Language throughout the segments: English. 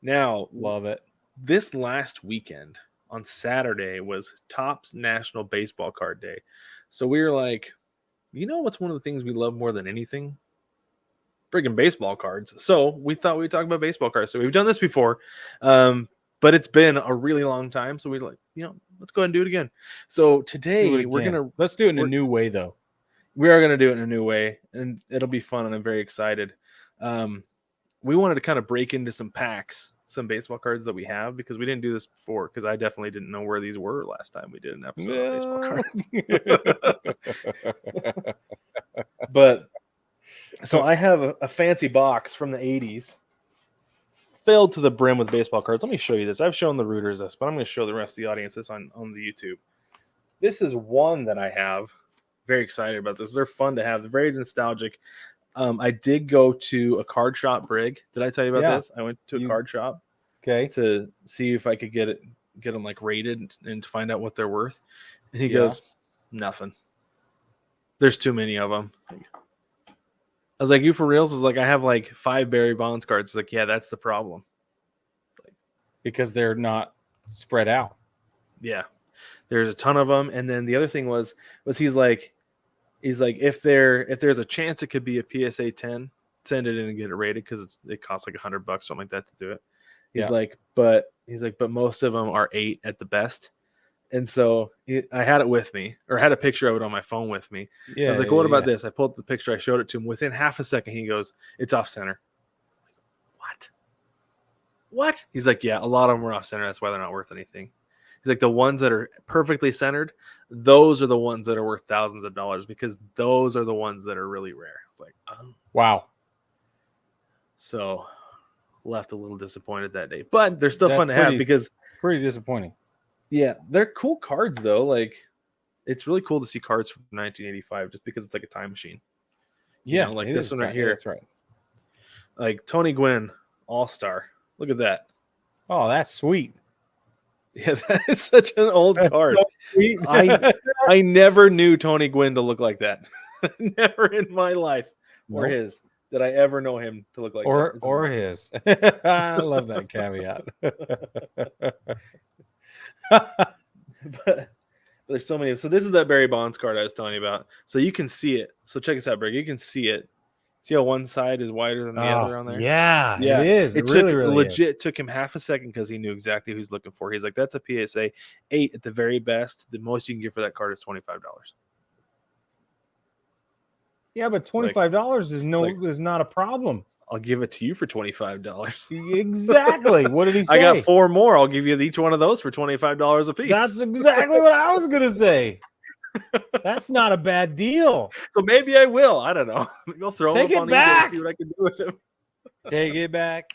Now, Love it. this last weekend on Saturday was Topps National Baseball Card Day. So we were like, you know what's one of the things we love more than anything? Friggin' baseball cards. So we thought we'd talk about baseball cards. So we've done this before, but it's been a really long time. So we like, let's go ahead and do it again. So today let's do it in a new way, though. We are gonna do it in a new way, and it'll be fun. And I'm very excited. We wanted to kind of break into some packs, some baseball cards that we have, because we didn't do this before, because I definitely didn't know where these were last time we did an episode of baseball cards. But so I have a fancy box from the 80s filled to the brim with baseball cards. Let me show you this. I've shown the rooters this, but I'm going to show the rest of the audience this on the YouTube. This is one that I have. Very excited about this. They're fun to have. They're very nostalgic. I did go to a card shop, Brig. Did I tell you about this? I went to a card shop, to see if I could get them like rated and to find out what they're worth. And he goes, nothing. There's too many of them. I was like, you for reals? I was like, I have like 5 Barry Bonds cards. He's like, yeah, that's the problem. Because they're not spread out. Yeah, there's a ton of them. And then the other thing was he's like, if there's a chance it could be a PSA 10, send it in and get it rated, because it costs like $100, something like that, to do it. He's like, but most of them are 8 at the best. And so I had it with me, or had a picture of it on my phone with me. I was like, what about this? I pulled up the picture. I showed it to him. Within half a second, he goes, it's off center. What? He's like, yeah, a lot of them are off center. That's why they're not worth anything. He's like, the ones that are perfectly centered, those are the ones that are worth thousands of dollars, because those are the ones that are really rare. It's like, oh. Wow. So left a little disappointed that day, but they're still fun to have, because pretty disappointing. Yeah, they're cool cards though. Like, it's really cool to see cards from 1985, just because it's like a time machine. Yeah, like this one right here. That's right. Like Tony Gwynn, All-Star. Look at that. Oh, that's sweet. Yeah, that is such an old card. So sweet. I never knew Tony Gwynn to look like that. Never in my life, or his, did I ever know him to look like that. Or his. I love that caveat. But there's so many. So this is that Barry Bonds card I was telling you about. So you can see it. So check this out, Brig. You can see it. See how one side is wider than the other on there? Yeah, it is. It really took him half a second, because he knew exactly who he's looking for. He's like, that's a PSA 8 at the very best. The most you can get for that card is $25. Yeah, but $25 is not a problem. I'll give it to you for $25. Exactly. What did he say? I got 4 more. I'll give you each one of those for $25 a piece. That's exactly what I was going to say. That's not a bad deal. So maybe I will. I don't know. I'll throw him up on eBay and see what I can do with him. Take it back.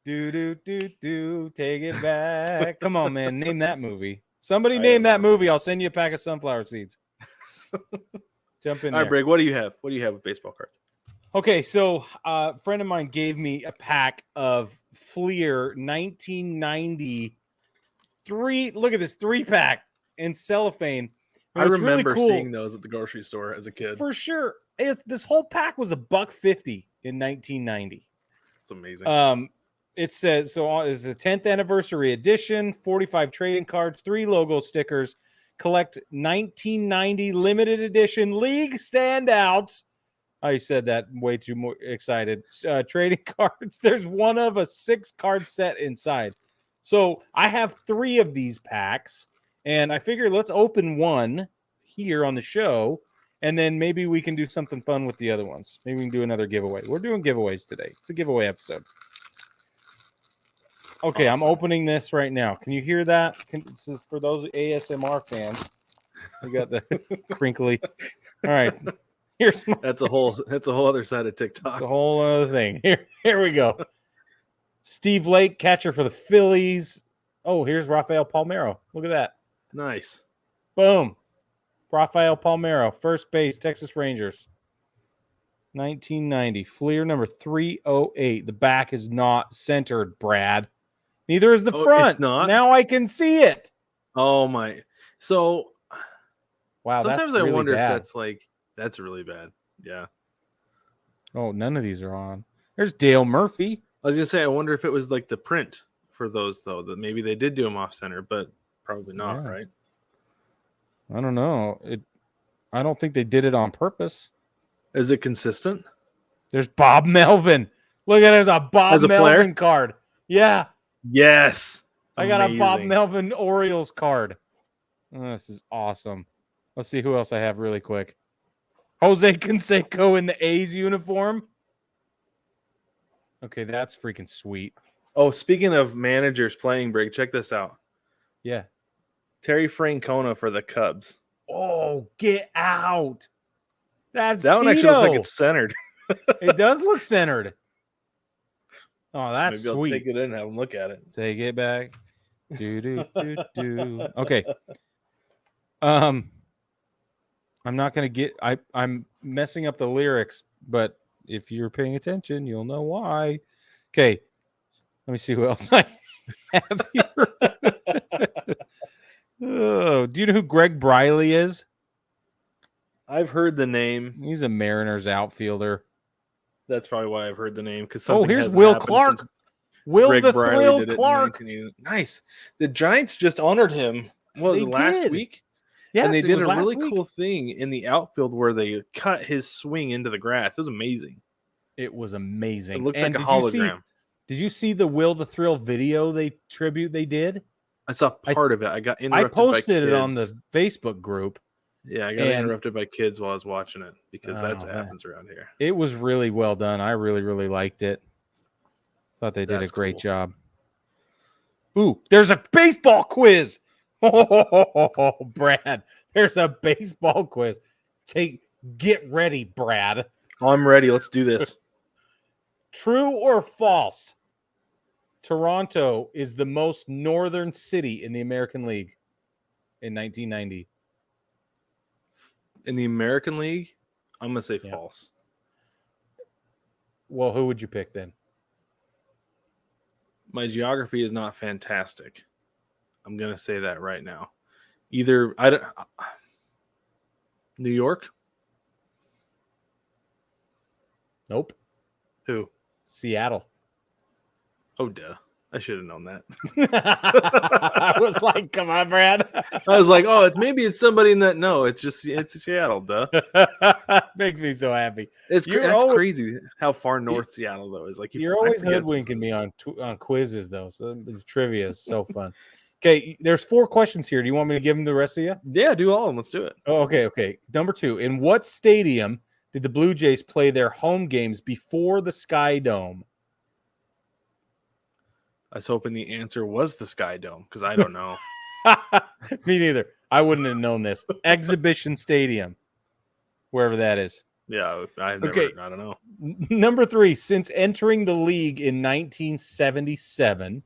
Do. Take it back. Come on, man. Name that movie. Somebody name that movie. I'll send you a pack of sunflower seeds. Jump in there. All right, Brig, what do you have? What do you have with baseball cards? Okay, so a friend of mine gave me a pack of Fleer 1993. Look at this 3-pack in cellophane. I remember seeing those at the grocery store as a kid. For sure. This whole pack was $150 in 1990. It's amazing. It says, so it's the 10th anniversary edition, 45 trading cards, 3 logo stickers, collect 1990 limited edition league standouts. I said that way too more excited. Trading cards. There's one of a 6-card set inside. So I have 3 of these packs. And I figured let's open one here on the show, and then maybe we can do something fun with the other ones. Maybe we can do another giveaway. We're doing giveaways today. It's a giveaway episode. Okay, awesome. I'm opening this right now. Can you hear that? This is for those ASMR fans. We got the crinkly. All right. Here's that's a whole other side of TikTok. It's a whole other thing. Here we go. Steve Lake, catcher for the Phillies. Oh, here's Raphael Palmeiro. Look at that. Nice. Boom. Raphael Palmeiro, first base, Texas Rangers. 1990. Fleer number 308. The back is not centered, Brad. Neither is the front. It's not? Now I can see it. Oh, my. So, wow, sometimes that's really I wonder bad. if that's really bad. Yeah. Oh, none of these are on. There's Dale Murphy. I was gonna say, I wonder if it was like the print for those though, that maybe they did do them off center, but probably not, Yeah. right? I don't know. I don't think they did it on purpose. Is it consistent There's Bob Melvin. Look at there's a Bob as a player? Melvin card. Yeah, Yes, I got a Bob amazing. Melvin Orioles card. Oh, this is awesome. Let's see who else I have really quick. Jose Canseco in the A's uniform. Okay, that's freaking sweet. Oh, speaking of managers playing, Brig, check this out. Yeah. Terry Francona for the Cubs. Oh, get out. That's That one Tito. actually looks like it's centered. It does look centered. Oh, that's Maybe I'll sweet. take it in and have them look at it. Take it back. Do. Okay. I'm not gonna get. I'm messing up the lyrics, but if you're paying attention, you'll know why. Okay. Let me see who else I have here. Oh, do you know who Greg Briley is? I've heard the name. He's a Mariners outfielder. That's probably why I've heard the name. Because here's Will Clark. Will Greg the Briley Thrill did it in Clark. 1980. Nice. The Giants just honored him. What was They it, last did. week? Yes, and they it did was a last really week. cool thing in the outfield where they cut his swing into the grass. It was amazing. It was amazing. It looked and like a hologram. Did you see the Will the Thrill video tribute they did? I saw part of it. I got interrupted I posted by kids. it on the Facebook group. Yeah, I got interrupted by kids while I was watching it because that's what happens around here. It was really well done. I really, really liked it. Thought they did a great job. Ooh, there's a baseball quiz. Oh, Brad, there's a baseball quiz. Get ready, Brad. Oh, I'm ready. Let's do this. True or false? Toronto is the most northern city in the American League in 1990. In the American League, I'm going to say false. Well, who would you pick then? My geography is not fantastic. I'm going to say that right now. New York? Nope. Who? Seattle. Oh, duh. I should have known that. I was like, come on, Brad. I was like, oh, it's somebody in that. No, it's Seattle, duh. Makes me so happy. That's crazy how far north Seattle though is. Like you're always hoodwinking me on quizzes though. So the trivia is so fun. Okay, there's 4 questions here. Do you want me to give them the rest of you? Yeah, do all of them. Let's do it. Oh, okay. Number 2. In what stadium did the Blue Jays play their home games before the Sky Dome? I was hoping the answer was the Sky Dome because I don't know. Me neither. I wouldn't have known this. Exhibition Stadium, wherever that is. Yeah, I've never. I don't know. Number 3. Since entering the league in 1977,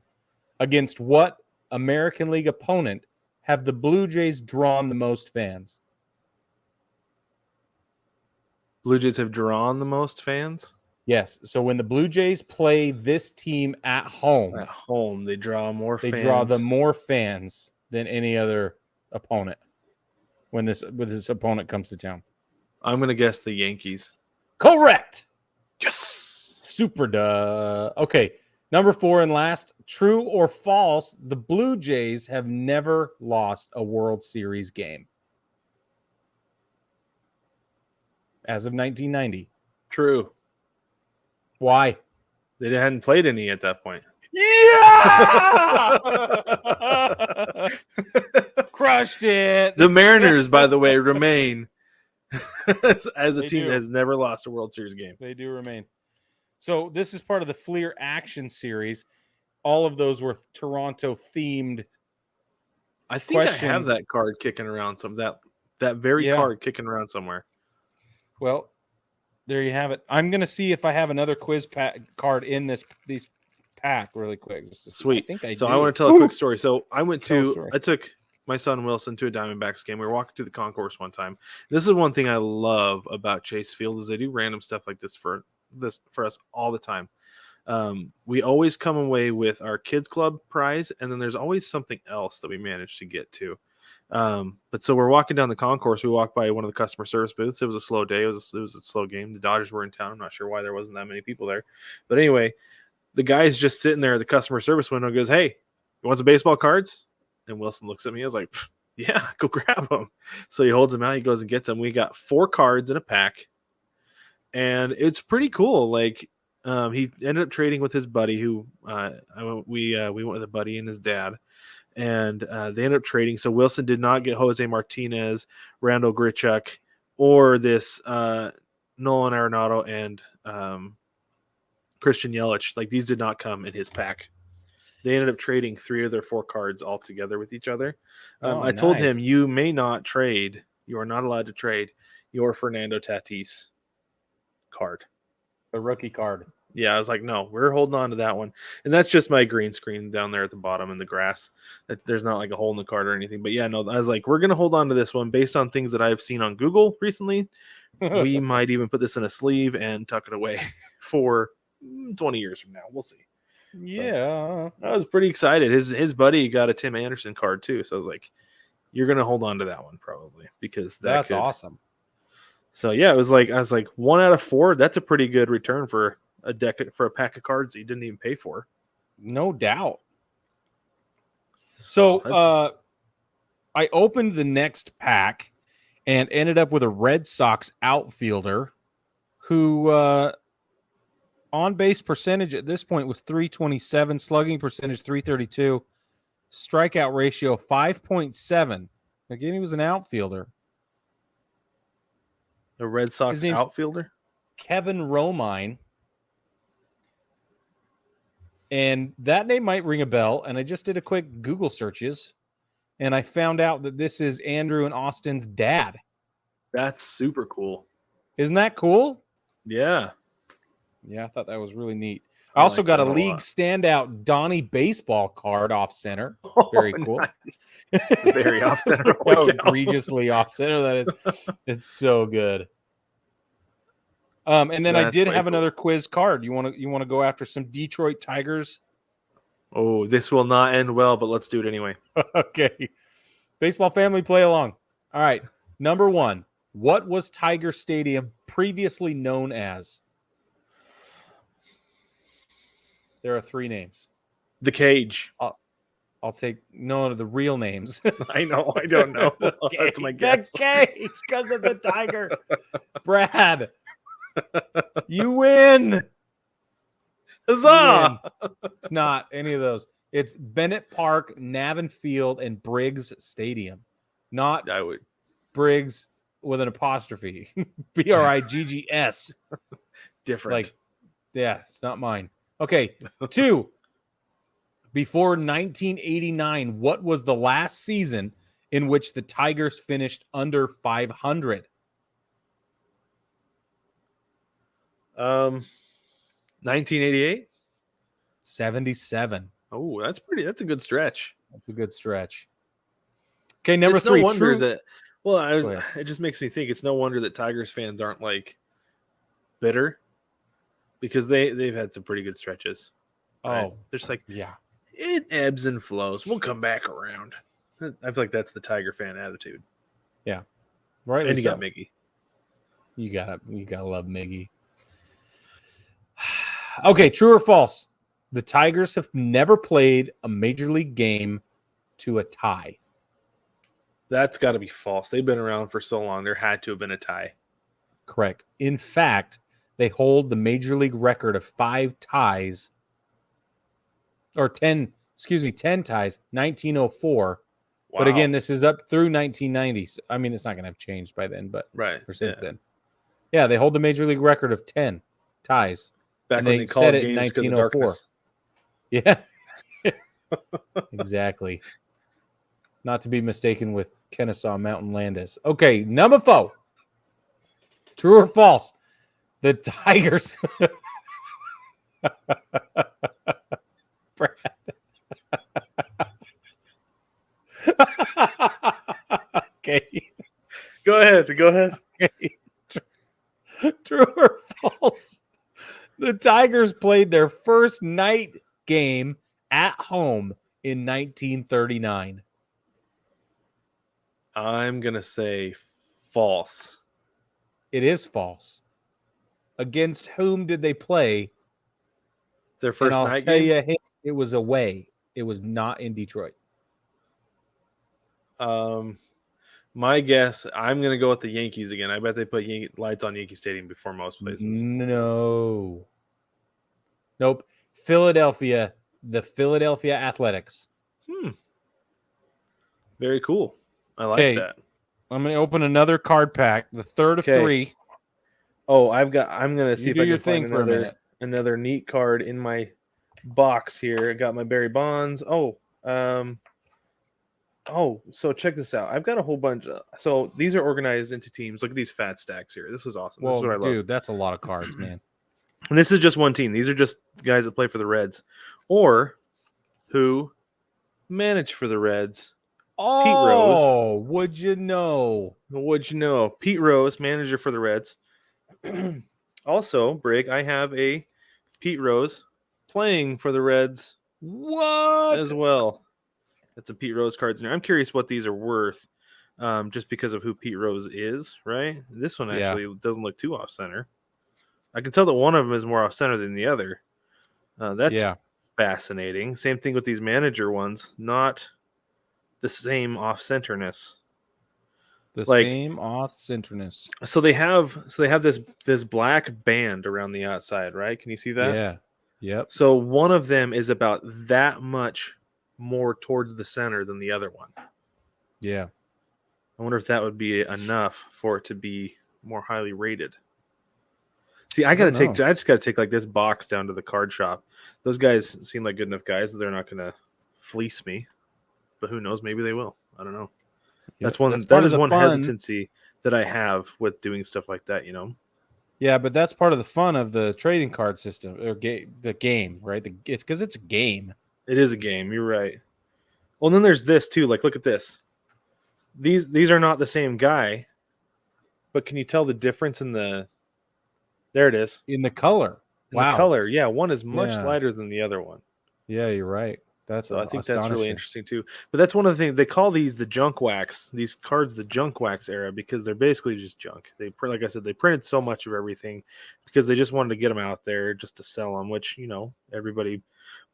against what American League opponent have the Blue Jays drawn the most fans? Blue Jays have drawn the most fans? Yes. So when the Blue Jays play this team at home, they draw more fans. They draw the more fans than any other opponent when this opponent comes to town. I'm going to guess the Yankees. Correct. Yes. Super duh. Okay. Number 4 and last, true or false, the Blue Jays have never lost a World Series game. As of 1990. True. Why? They hadn't played any at that point. Yeah! Crushed it. The Mariners, by the way, remain as a team that has never lost a World Series game. They do remain. So this is part of the Fleer Action Series. All of those were Toronto-themed. I think I have that card kicking around that very card kicking around somewhere. Well, there you have it. I'm going to see if I have another quiz card in these pack really quick. Sweet. I think I do. I want to tell a quick story. So I took my son Wilson to a Diamondbacks game. We were walking through the concourse one time. This is one thing I love about Chase Field is they do random stuff like this for us all the time. We always come away with our kids club prize, and then there's always something else that we manage to get to. But so we're walking down the concourse. We walked by one of the customer service booths. It was a slow day. It was a slow game. The Dodgers were in town. I'm not sure why there wasn't that many people there, but anyway, the guy's just sitting there at the customer service window and goes, "Hey, you want some baseball cards?" And Wilson looks at me. I was like, "Yeah, go grab them." So he holds them out. He goes and gets them. We got 4 cards in a pack, and it's pretty cool. Like, he ended up trading with his buddy, who we went with a buddy and his dad, and they ended up trading. So Wilson did not get Jose Martinez, Randall Grichuk, or this Nolan Arenado and Christian Yelich. Like, these did not come in his pack. They ended up trading 3 of their 4 cards all together with each other. I told him, nice. you may not trade. You are not allowed to trade your Fernando Tatis card. The rookie card. Yeah, I was like, no, we're holding on to that one. And that's just my green screen down there at the bottom in the grass. There's not like a hole in the card or anything. But yeah, no, I was like, we're going to hold on to this one based on things that I've seen on Google recently. We might even put this in a sleeve and tuck it away for 20 years from now. We'll see. Yeah. But I was pretty excited. His buddy got a Tim Anderson card too. So I was like, you're going to hold on to that one probably, because That's awesome. So yeah, I was like 1 out of 4. That's a pretty good return for a pack of cards that you didn't even pay for. No doubt. So I opened the next pack and ended up with a Red Sox outfielder who on base percentage at this point was 327, slugging percentage 332, strikeout ratio 5.7. Again, he was an outfielder. The Red Sox outfielder? Kevin Romine. And that name might ring a bell. And I just did a quick Google searches, and I found out that this is Andrew and Austin's dad. That's super cool. Isn't that cool? Yeah. Yeah, I thought that was really neat. I also got a league standout Donnie baseball card off center. Very cool. Nice. Very off center. Egregiously off center. That is, it's so good. And then I did have another quiz card. You want to go after some Detroit Tigers? Oh, this will not end well, but let's do it anyway. Okay. Baseball family, play along. All right. Number 1. What was Tiger Stadium previously known as? There are 3 names. The Cage. I'll take none of the real names. I know. I don't know. That's my guess. The Cage, because of the tiger. Brad, you win. Huzzah! You win. It's not any of those. It's Bennett Park, Navin Field, and Briggs Stadium. Not Briggs with an apostrophe. Briggs. Different. Yeah, it's not mine. Okay, 2. Before 1989, what was the last season in which the Tigers finished under 500? 1988? 77. Oh, that's a good stretch. That's a good stretch. Okay, number 3. No wonder that. Well, it just makes me think it's no wonder that Tigers fans aren't like bitter, because they've had some pretty good stretches. Right? Oh, they're just like, yeah, it ebbs and flows. We'll come back around. I feel like that's the Tiger fan attitude. Yeah, right. And you got Miggy. You gotta love Miggy. Okay, true or false? The Tigers have never played a major league game to a tie. That's got to be false. They've been around for so long. There had to have been a tie. Correct. In fact, they hold the major league record of 5 ties, or 10 ties, 1904. Wow. But again, this is up through 1990. So, I mean, it's not going to have changed by then, but since then. Yeah, they hold the major league record of 10 ties. Back and when they said it in 1904. Yeah. Exactly. Not to be mistaken with Kennesaw Mountain Landis. Okay, number 4. True or false? The Tigers. Brad. Okay. Go ahead. Okay. True or false? The Tigers played their first night game at home in 1939. I'm going to say false. It is false. Against whom did they play Their And first I'll night tell game. you, hey, it was away. It was not in Detroit. My guess, I'm going to go with the Yankees again. I bet they put lights on Yankee Stadium before most places. No. Nope. Philadelphia, the Philadelphia Athletics. Very cool. I like Okay, that. I'm going to open another card pack, the third of 3. Oh, I'm going to see You if do I your can find thing for a minute. another neat card in my box here. I got my Barry Bonds. So check this out. I've got a whole bunch so these are organized into teams. Look at these fat stacks here. This is awesome. This is Well, what I love. dude, that's a lot of cards, man. And this is just one team. These are just guys that play for the Reds or who manage for the Reds. Pete Rose. Oh, would you know? What'd you know? Pete Rose, manager for the Reds. Also, Brig, I have a Pete Rose playing for the Reds What? as well. That's a Pete Rose cards in here. I'm curious what these are worth, just because of who Pete Rose is, right? This one Yeah. actually doesn't look too off center. I can tell that one of them is more off center than the other. That's fascinating. Same thing with these manager ones. Not the same off centerness. The same off centerness. So they have this black band around the outside, right? Can you see that? Yeah. Yep. So one of them is about that much more towards the center than the other one. Yeah. I wonder if that would be enough for it to be more highly rated. See, I just gotta take like this box down to the card shop. Those guys seem like good enough guys that they're not gonna fleece me. But who knows? Maybe they will. I don't know. Yep. That is one hesitancy that I have with doing stuff like that, you know. Yeah, but that's part of the fun of the trading card system or the game, right? It's because it's a game. It is a game. You're right. Well, then there's this too. Like, look at this. These are not the same guy, but can you tell the difference in the? There it is. In the color. In the color, yeah. One is much lighter than the other one. Yeah, you're right. So I think that's really interesting too. But that's one of the things they call these the junk wax. These cards the junk wax era because they're basically just junk. Like I said, they printed so much of everything because they just wanted to get them out there just to sell them, which everybody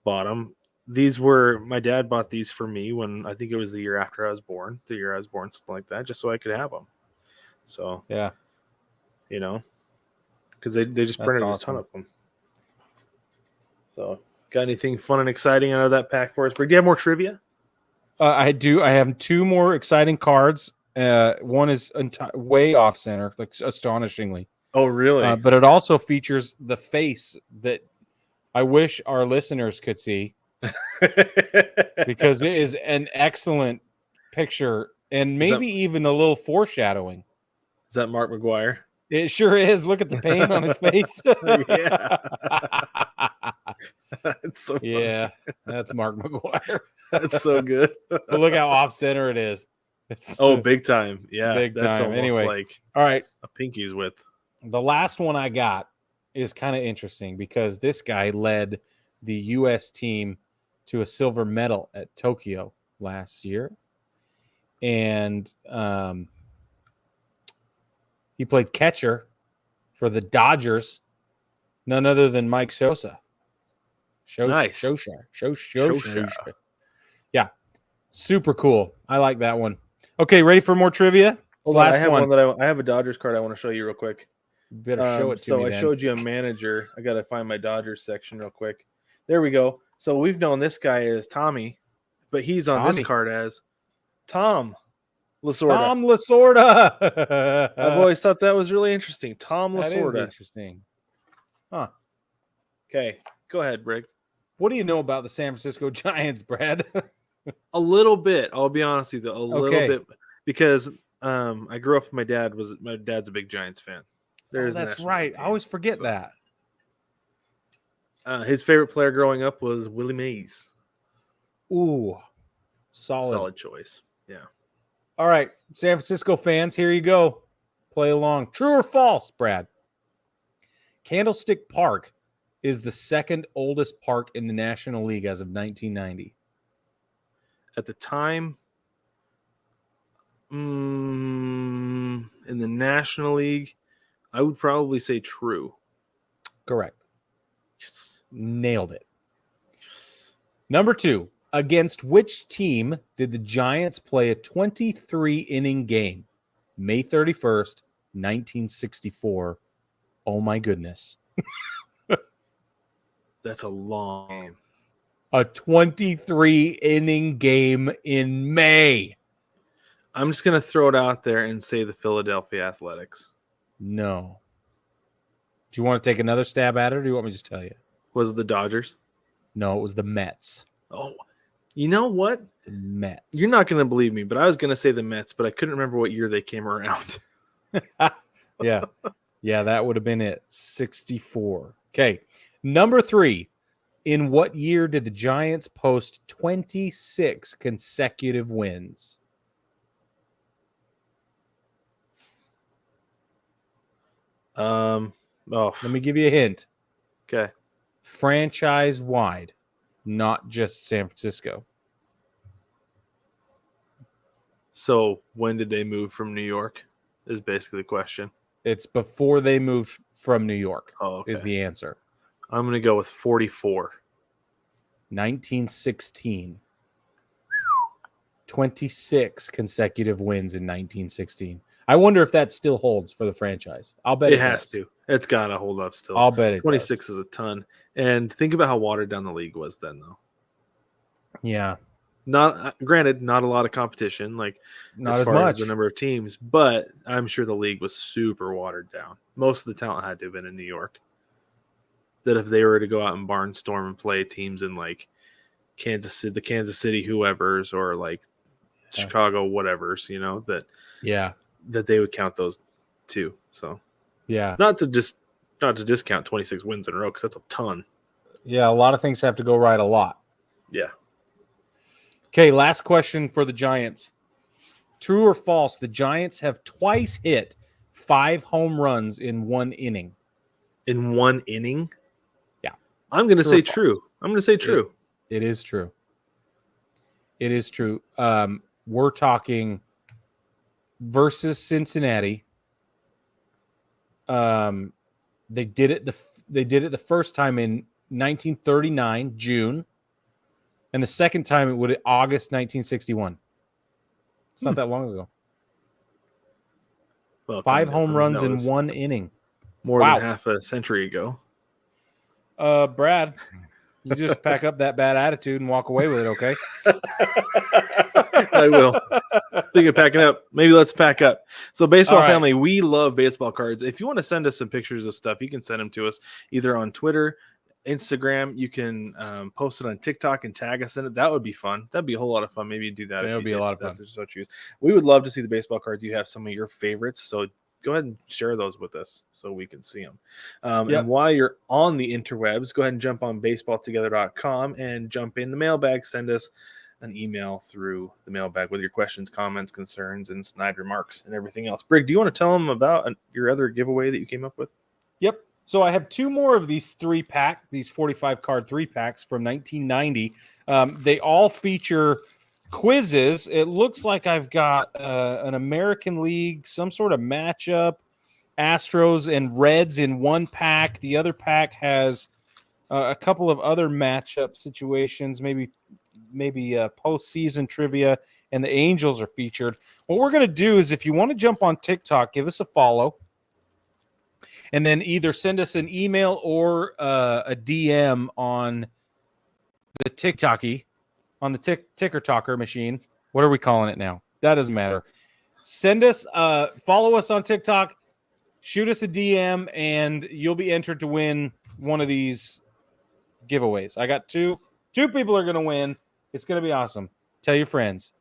bought them. These were my dad bought these for me when I think it was the year after I was born, something like that, just so I could have them. So yeah, because they just printed a ton of them. So. Got anything fun and exciting out of that pack for us? Do you have more trivia? I do. I have 2 more exciting cards. One is way off center, like astonishingly. Oh, really? But it also features the face that I wish our listeners could see because it is an excellent picture and maybe even a little foreshadowing. Is that Mark McGwire? It sure is. Look at the paint on his face. Yeah. That's so funny. Yeah, that's Mark McGwire. That's so good. But look how off center it is. Big time. Yeah, big that's time. Almost anyway, like all right. A pinky's width. The last one I got is kind of interesting because this guy led the U.S. team to a silver medal at Tokyo last year, and he played catcher for the Dodgers, none other than Mike Sosa. Nice. Shosha. Yeah. Super cool. I like that one. Okay, ready for more trivia? I have one that I have a Dodgers card I want to show you real quick. You better show it to me. So I showed you a manager. I got to find my Dodgers section real quick. There we go. So we've known this guy as Tommy, but he's on this card as Tom Lasorda. Tom Lasorda. I've always thought that was really interesting. Tom Lasorda. That is interesting. Huh. Okay. Go ahead, Brig. What do you know about the San Francisco Giants, Brad? A little bit. I'll be honest with you, little bit, because I grew up. My dad's a big Giants fan. That's right. I always forget that. His favorite player growing up was Willie Mays. Ooh, solid choice. Yeah. All right, San Francisco fans, here you go. Play along. True or false, Brad? Candlestick Park is the second oldest park in the National League as of 1990. At the time, in the National League, I would probably say true. Correct. Yes. Nailed it. Number 2. Against which team did the Giants play a 23-inning game? May 31st, 1964. Oh, my goodness. That's a long game. A 23-inning game in May. I'm just going to throw it out there and say the Philadelphia Athletics. No. Do you want to take another stab at it, or do you want me to just tell you? Was it the Dodgers? No, it was the Mets. Oh, you know what? The Mets. You're not going to believe me, but I was going to say the Mets, but I couldn't remember what year they came around. Yeah. Yeah, that would have been it. 64. Okay. Number 3. In what year did the Giants post 26 consecutive wins? Oh, Let me give you a hint. okay. Franchise-wide, not just San Francisco. So when did they move from New York? Is basically the question. It's before they moved from New York, Oh, okay. is the answer. I'm going to go with 44. 1916. 26 consecutive wins in 1916. I wonder if that still holds for the franchise. I'll bet It has does. to. It's got to hold up still. I'll bet it 26 does. is a ton. And think about how watered down the league was then, though. Yeah. Not granted, not a lot of competition, like Not as as far much. as the number of teams, but I'm sure the league was super watered down. Most of the talent had to have been in New York. That if they were to go out and barnstorm and play teams in like Kansas City whoever's, or like Chicago whatever's, that they would count those too. So not to discount 26 wins in a row, because that's a ton. Yeah, a lot of things have to go right a lot. Yeah. Okay, last question for the Giants. True or false, the Giants have twice hit 5 home runs in 1 inning. In 1 inning? Yeah. I'm going to say true. I'm going to say true. It is true. It is true. We're talking versus Cincinnati. They did it the first time in 1939, June. And the second time it would August 1961. It's not that long ago. Well, 5 home runs in 1 inning. More than half a century ago. Brad, you just pack up that bad attitude and walk away with it, okay? I will. Speaking of packing up, maybe let's pack up. So, baseball family, we love baseball cards. If you want to send us some pictures of stuff, you can send them to us either on Twitter, Instagram. You can post it on TikTok and tag us in it. That would be fun. That'd be a whole lot of fun. Maybe you do that. That would be a lot of fun. So choose. We would love to see the baseball cards. You have some of your favorites, so go ahead and share those with us so we can see them. And while you're on the interwebs, go ahead and jump on baseballtogether.com and jump in the mailbag. Send us an email through the mailbag with your questions, comments, concerns, and snide remarks and everything else. Brig, do you want to tell them about your other giveaway that you came up with? Yep. So I have 2 more of these 3-pack, these 45 card 3-packs from 1990. They all feature quizzes. It looks like I've got an American League, some sort of matchup, Astros and Reds in one pack. The other pack has a couple of other matchup situations, maybe postseason trivia, and the Angels are featured. What we're going to do is, if you want to jump on TikTok, give us a follow. And then either send us an email or a DM on the TikToky, on the Ticker Talker machine. What are we calling it now? That doesn't matter. Send us, follow us on TikTok, shoot us a DM, and you'll be entered to win one of these giveaways. I got two people are going to win. It's going to be awesome. Tell your friends.